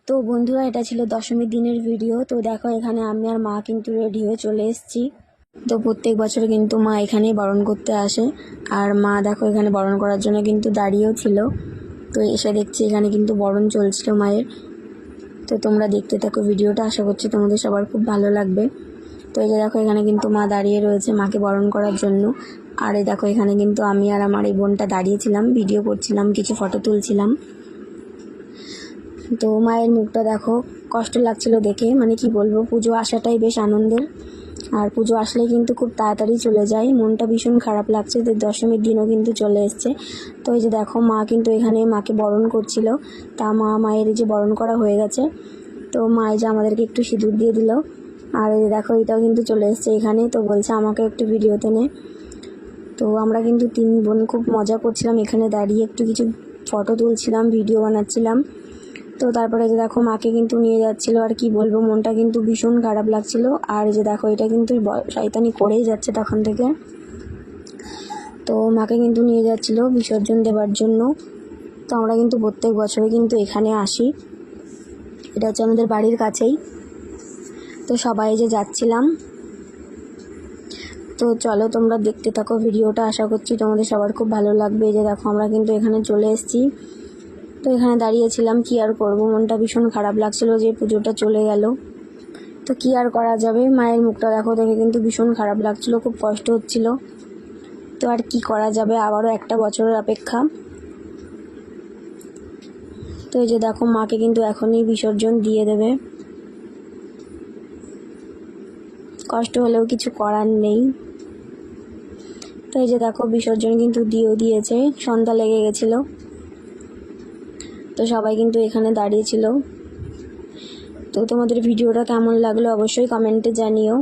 তো বন্ধুরা, এটা ছিল দশমীর দিনের ভিডিও। তো দেখো, এখানে আমি আর মা কিন্তু রেডি হয়ে চলে এসেছি। তো প্রত্যেক বছর কিন্তু মা এখানেই বরণ করতে আসে, আর মা দেখো এখানে বরণ করার জন্য কিন্তু দাঁড়িয়েও ছিল। তো এসে দেখছি এখানে কিন্তু বরণ চলছিল মায়ের। তো তোমরা দেখতে থাকো ভিডিওটা, আশা করছি তোমাদের সবার খুব ভালো লাগবে। তো এই যে দেখো, এখানে কিন্তু মা দাঁড়িয়ে রয়েছে মাকে বরণ করার জন্য। আর এই দেখো, এখানে কিন্তু আমি আর আমার এই বোনটা দাঁড়িয়েছিলাম, ভিডিও করছিলাম, কিছু ফটো তুলছিলাম। তো মায়ের মুখটা দেখো, কষ্ট লাগছিল দেখে, মানে কি বলবো, পুজো আসাটাই বেশ আনন্দের। আর পুজো আসলেই কিন্তু খুব তাড়াতাড়ি চলে যায়, মনটা ভীষণ খারাপ লাগছে যে দশমীর দিনও কিন্তু চলে এসছে। তো এই যে দেখো, মা কিন্তু এখানে মাকে বরণ করছিল। তা মায়ের এই যে বরণ করা হয়ে গেছে। তো মা এই যে আমাদেরকে একটু সিঁদুর দিয়ে দিল। আর এই দেখো, এটাও কিন্তু চলে এসছে এখানে। তো বলছে আমাকে একটু ভিডিওতে নে। তো আমরা কিন্তু 3 বোন খুব মজা করছিলাম এখানে দাঁড়িয়ে, একটু কিছু ফটো তুলছিলাম, ভিডিও বানাচ্ছিলাম। তো তারপরে যে দেখো, মাকে কিন্তু নিয়ে যাচ্ছিলো, আর কি বলবো, মনটা কিন্তু ভীষণ খারাপ লাগছিল। আর যে দেখো, এটা কিন্তু শয়তানি করেই যাচ্ছে তখন থেকে। তো মাকে কিন্তু নিয়ে যাচ্ছিলো বিসর্জন দেওয়ার জন্য। তো আমরা কিন্তু প্রত্যেক বছরে কিন্তু এখানে আসি, এটা হচ্ছে আমাদের বাড়ির কাছেই। তো সবাই যে যাচ্ছিলাম। তো চলো তোমরা দেখতে থাকো ভিডিওটা, আশা করছি তোমাদের সবার খুব ভালো লাগবে। যে দেখো, আমরা কিন্তু এখানে চলে এসেছি। তো এখানে দাঁড়িয়েছিলাম, কি আর করব, মনটা ভীষণ খারাপ লাগছিল যে পুজোটা চলে গেল। তো কি আর করা যাবে, মায়ের মুখটা দেখো দেখে কিন্তু ভীষণ খারাপ লাগছিল, খুব কষ্ট হচ্ছিল। তো আর কি করা যাবে, আবারও একটা বছরের অপেক্ষা। তো এই যে দেখো, মাকে কিন্তু এখনই বিসর্জন দিয়ে দেবে। কষ্ট হলেও কিছু করার নেই। তো এই যে দেখো, বিসর্জন কিন্তু দিয়েছে, সন্ধ্যা লেগে গেছিল। তো সবাই কিন্তু এখানে দাঁড়িয়েছিল। তো তোমাদের ভিডিওটা কেমন লাগলো অবশ্যই কমেন্টে জানিও।